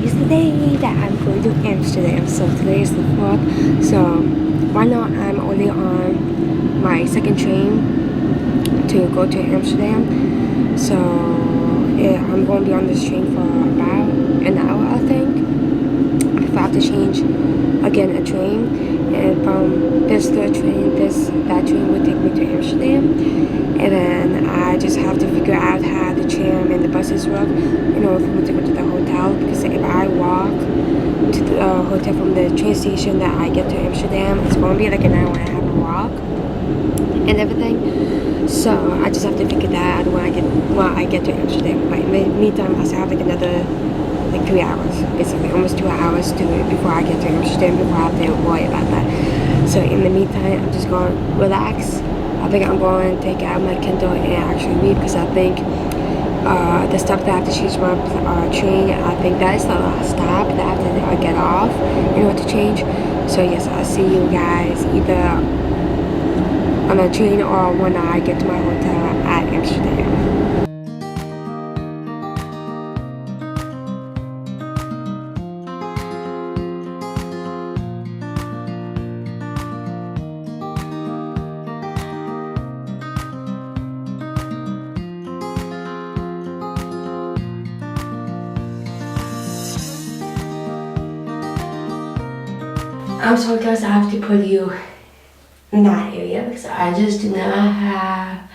is the day that I'm going to Amsterdam. So today is the 4th. So right now I'm only on my second train to go to Amsterdam. So yeah, I'm going to be on this train for about an hour, I think. If I have to change again a train, and from this third train, that train would take me to Amsterdam, and then I just have to figure out how the tram and the buses work in order for me to go to the hotel. Because if I walk to the hotel from the train station that I get to Amsterdam, it's going to be like an hour and a half walk and everything. So I just have to figure that out when I get to Amsterdam. But in the meantime, I still have like another 3 hours, basically almost 2 hours to it before I get to Amsterdam, before I have to worry about that. So in the meantime, I'm just going to relax. I think I'm going to take out my Kindle and actually read, because I think the stop that I have to change my train, I think that is the last stop that I have to get off in order to change. So yes, I'll see you guys either on a train or when I get to my hotel at Amsterdam. I'm sorry guys, I have to put you in that area because I just do not have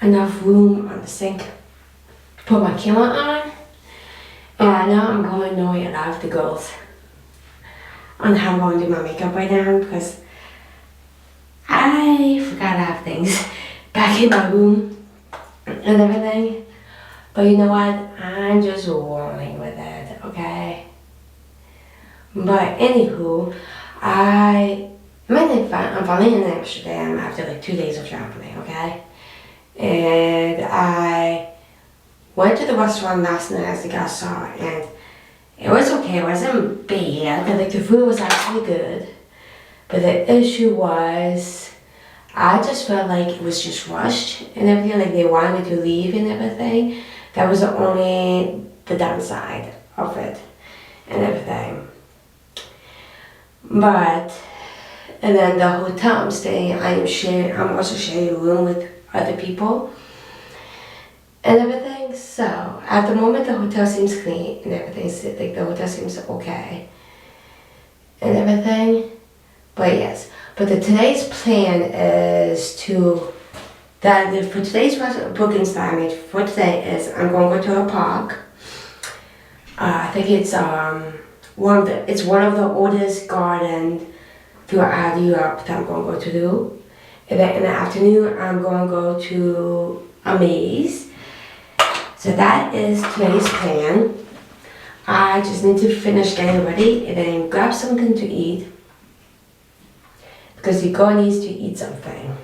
enough room on the sink to put my camera on. And I know I'm going to annoy a lot of the girls on how I'm going to do my makeup right now, because I forgot I have things back in my room and everything. But you know what? I'm just rolling with it, okay? But anywho, I'm finally in Amsterdam after like 2 days of traveling, okay? And I went to the restaurant last night, as you guys saw, and it was okay. It wasn't bad. Like the food was actually good, but the issue was I just felt like it was just rushed and everything. Like they wanted me to leave and everything. That was the downside of it and everything. But, and then the hotel I'm staying, I'm also sharing a room with other people and everything. So at the moment the hotel seems clean and everything, like the hotel seems okay and everything. But yes, but today's plan is for today's bookings that I made for today is I'm going to go to a park. I think it's one of the oldest gardens throughout Europe that I'm going to go to. And then in the afternoon, I'm going to go to AMAZE. So that is today's plan. I just need to finish getting ready and then grab something to eat, because your girl needs to eat something.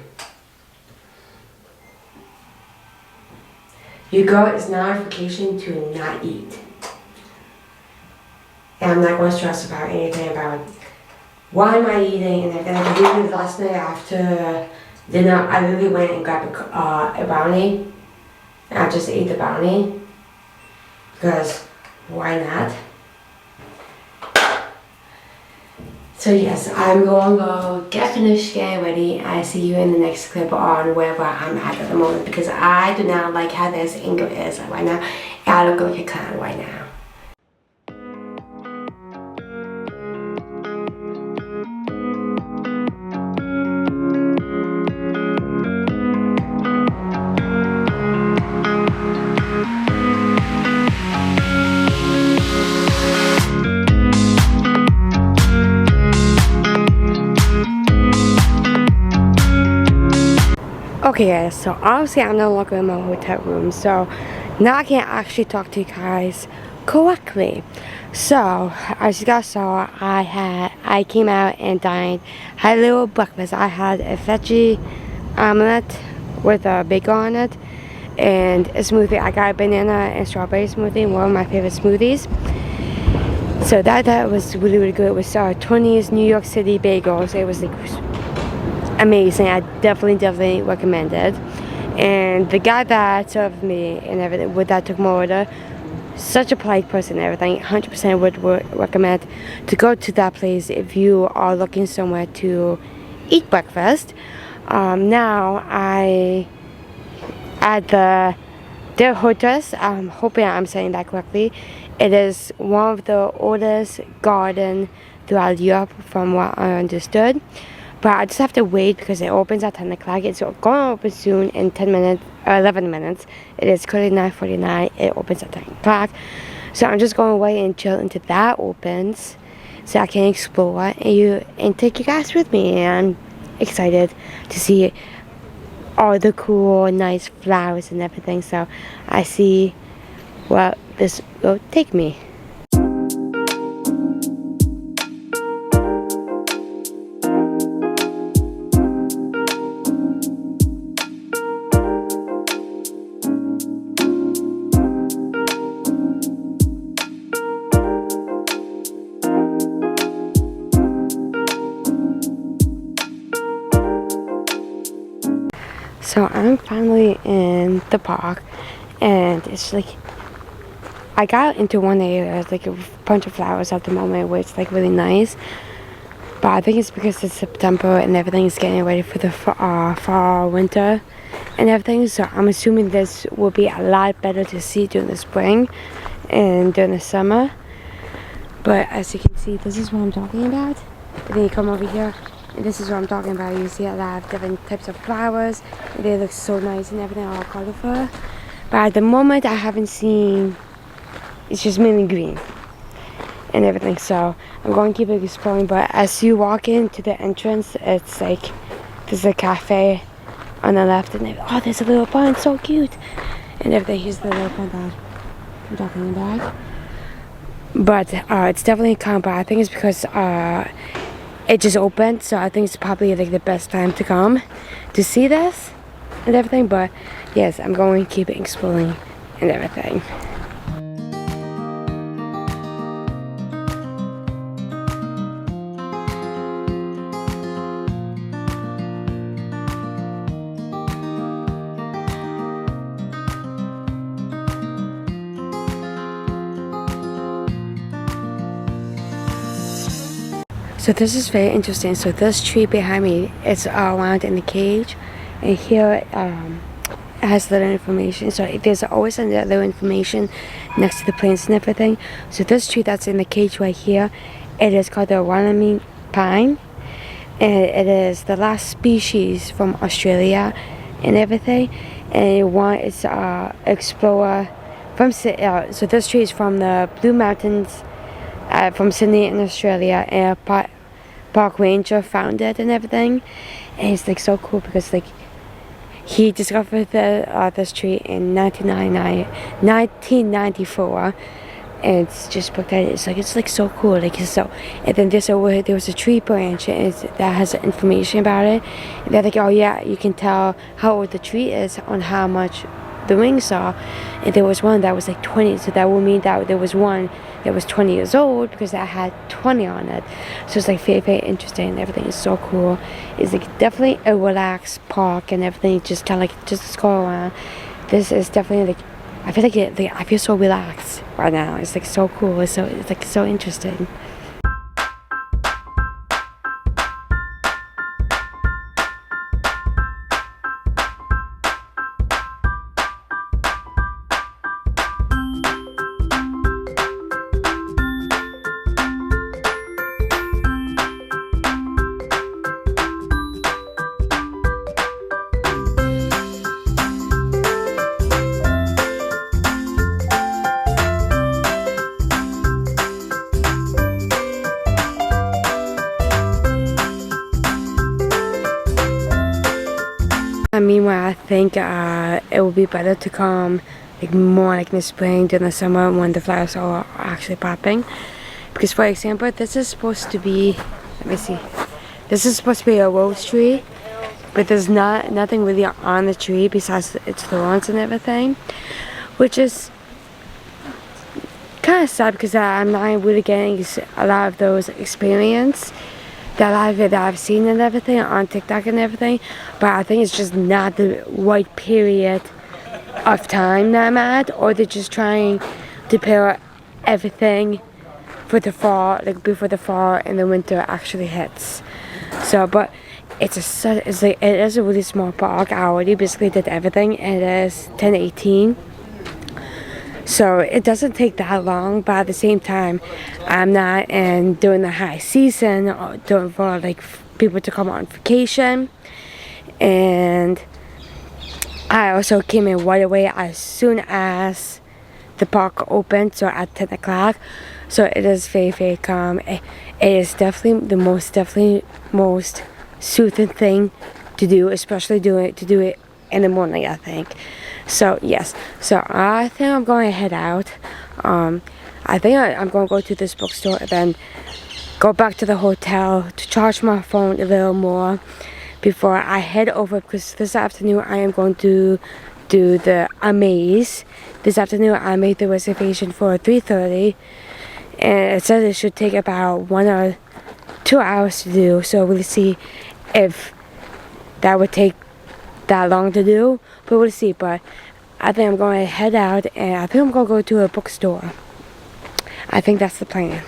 Your girl is not on vacation to not eat. And I'm not going to stress about anything about why am I eating and everything. Like I did last night after dinner, I really went and grabbed a brownie. And I just ate the brownie, because why not? So yes, I'm going to go get finished getting ready. I see you in the next clip on wherever I'm at the moment, because I do not like how this angle is right now. And I look like a clown right now. Okay guys, so obviously I'm no longer in my hotel room, so now I can actually talk to you guys correctly. So as you guys saw, I came out and dined, had a little breakfast. I had a veggie omelet with a bacon on it and a smoothie. I got a banana and strawberry smoothie, one of my favorite smoothies. So that was really good. It was 20's New York City bagels. It was like amazing. I definitely recommend it. And the guy that served me and everything, that took my order, such a polite person and everything. 100% would recommend to go to that place if you are looking somewhere to eat breakfast. Now I at the Hortus, I'm hoping I'm saying that correctly. It is one of the oldest garden throughout Europe from what I understood. But I just have to wait because it opens at 10 o'clock. It's going to open soon in 10 minutes, 11 minutes. It is currently 9:49. It opens at 10 o'clock. So I'm just going to wait and chill until that opens so I can explore and take you guys with me. And I'm excited to see all the cool, nice flowers and everything. So I see where this will take me. So I'm finally in the park, and it's like I got into one area, like a bunch of flowers at the moment, where it's like really nice. But I think it's because it's September and everything is getting ready for the fall, winter, and everything. So I'm assuming this will be a lot better to see during the spring and during the summer. But as you can see, this is what I'm talking about. And then you come over here. And this is what I'm talking about. You see a lot of different types of flowers. And they look so nice and everything, all colorful. But at the moment, I haven't seen. It's just mainly green and everything. So I'm going to keep exploring. But as you walk into the entrance, it's like there's a cafe on the left, and oh, there's a little pond, so cute, and everything. Here's the little pond that I'm talking about. But it's definitely calm. But I think it's because it just opened, so I think it's probably like the best time to come to see this and everything. But yes, I'm going to keep exploring and everything. So this is very interesting. So this tree behind me is wound in a cage, and here it has little information. So there's always a little information next to the plants and everything. So this tree that's in the cage right here, it is called the Wannabe pine, and it is the last species from Australia and everything. And it's explorer from so this tree is from the Blue Mountains. From Sydney in Australia, and a park ranger found it and everything, and it's like so cool because like he discovered this tree in 1994, and it's just looked at it. It's like so cool. Like so, and then there was a tree branch that has information about it. And they're like, oh yeah, you can tell how old the tree is on how much the rings are. And there was one that was like 20, so that would mean that there was one that was 20 years old because that had 20 on it. So it's like very, very interesting, and everything is so cool. It's like definitely a relaxed park and everything, just kind of like just go around. This is definitely like I feel like I feel so relaxed right now. It's like so cool. It's like so interesting. Meanwhile, I think it would be better to come like more like in the spring during the summer when the flowers are actually popping. Because for example, this is supposed to be, let me see, this is supposed to be a rose tree, but there's nothing really on the tree besides its thorns and everything, which is kind of sad because I'm not really getting a lot of those experience that I've seen and everything on TikTok and everything. But I think it's just not the right period of time that I'm at, or they're just trying prepare everything for the fall, like before the fall and the winter actually hits. So, but it is a really small park. I already basically did everything. It is 10:18. So it doesn't take that long, but at the same time, I'm not in during the high season or during for like people to come on vacation. And I also came in right away as soon as the park opened, so at 10 o'clock. So it is very, very calm. It is definitely the most soothing thing to do, especially to do it in the morning, I think. So yes, so I think I'm going to head out. I think I'm going to go to this bookstore and then go back to the hotel to charge my phone a little more before I head over, because this afternoon I am going to do the AMAZE. This afternoon I made the reservation for 3:30, and it says it should take about 1 or 2 hours to do, so we'll see if that would take that long to do, but we'll see. But I think I'm going to head out, and I think I'm going to go to a bookstore. I think that's the plan.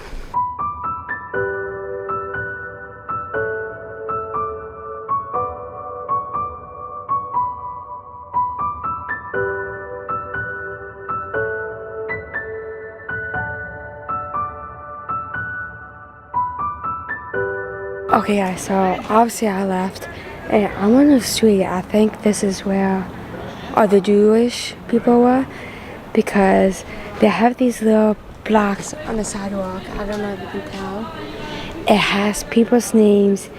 Okay guys, so obviously I left and I'm on the street. I think this is where all the Jewish people were, because they have these little blocks on the sidewalk. I don't know if you can tell. It has people's names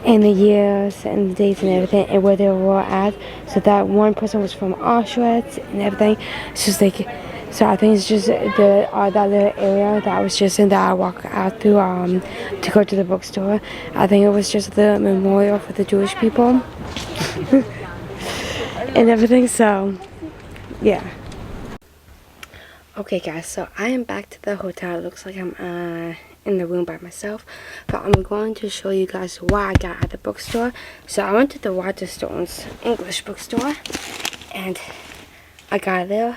and the years and the dates and everything and where they were at. So that one person was from Auschwitz and everything. It's just like, so I think it's just that little area that I was just in that I walked out through to go to the bookstore. I think it was just the memorial for the Jewish people and everything. So yeah. Okay guys, so I am back to the hotel. It looks like I'm in the room by myself, but I'm going to show you guys what I got at the bookstore. So I went to the Waterstones English bookstore and I got a little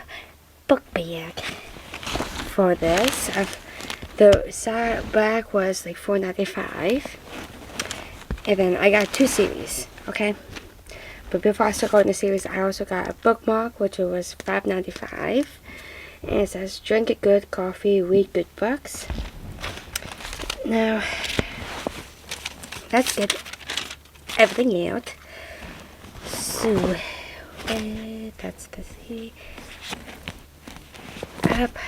book bag for this. The side bag was like $4.95, and then I got 2 series. Okay, but before I start going the series, I also got a bookmark which was $5.95, and it says drink a good coffee, read good books. Now let's get everything out. So that's the C. Up.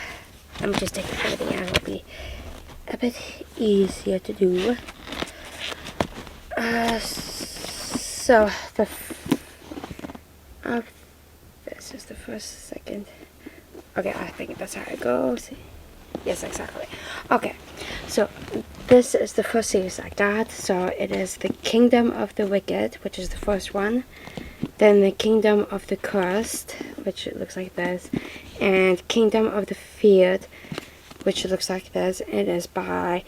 I'm just taking everything out. It'll be a bit easier to do. So this is the first, second. Okay, I think that's how it goes. Yes, exactly. Okay, so this is the first series I got. So it is the Kingdom of the Wicked, which is the first one. Then the Kingdom of the Cursed, which looks like this, and Kingdom of the Feared, which looks like this. It is by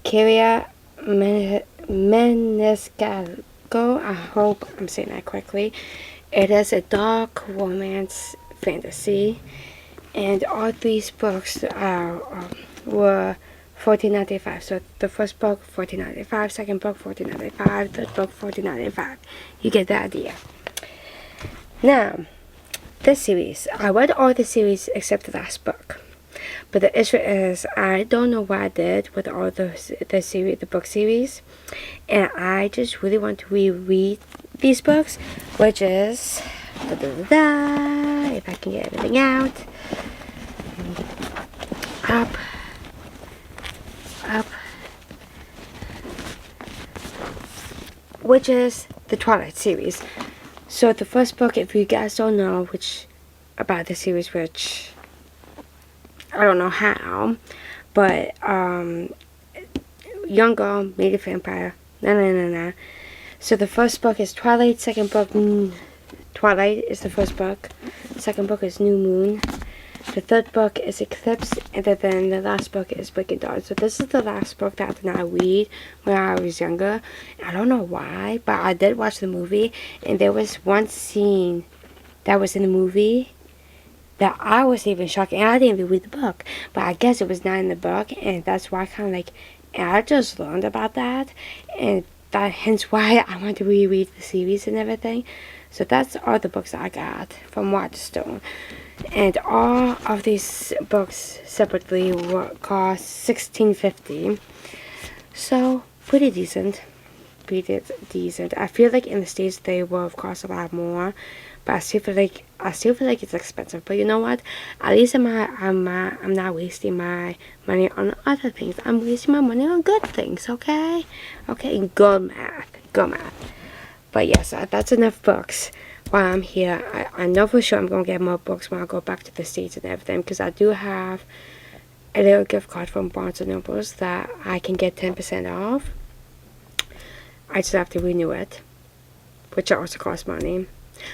Kyria Menescalco. I hope I'm saying that correctly. It is a dark romance fantasy, and all these books were $14.95. So the first book $14.95, second book $14.95, third book $14.95. You get the idea. Now, this series, I read all the series except the last book. But the issue is, I don't know what I did with all the book series, and I just really want to reread these books, which is if I can get everything out. Up. Which is the Twilight series. So the first book, if you guys don't know about the series, which I don't know how, but young girl made a vampire. So the first book is Twilight. Second book, Twilight is the first book. Second book is New Moon. The third book is Eclipse, and then the last book is Wicked Dawn. So this is the last book that I did not read when I was younger. I don't know why, but I did watch the movie, and there was one scene that was in the movie that I was even shocked, and I didn't even read the book, but I guess it was not in the book, and that's why I kind of like, and I just learned about that, and that hence why I want to reread the series and everything. So that's all the books I got from Waterstone, and all of these books separately cost $16.50, so pretty decent. Pretty decent. I feel like in the States they will of course a lot more, but I still feel like it's expensive. But you know what? At least I'm not wasting my money on other things. I'm wasting my money on good things. Okay, okay, good math, good math. But yes, that's enough books while I'm here. I know for sure I'm gonna get more books when I go back to the States and everything, because I do have a little gift card from Barnes and Nobles that I can get 10% off. I just have to renew it, which also costs money.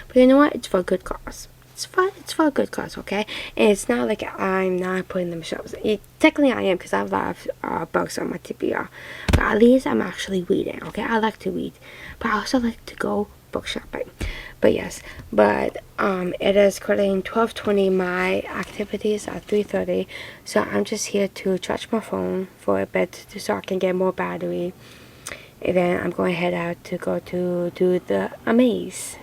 But you know what? It's for a good cause. It's for a good cause, okay? And it's not like I'm not putting them shelves. Technically I am, because I have a lot of books on my TBR. But at least I'm actually reading, okay? I like to read, but I also like to go book shopping. But yes, it is currently 12:20. My activities are 3:30, so I'm just here to charge my phone for a bit so I can get more battery. And then I'm going to head out to go to do the AMAZE.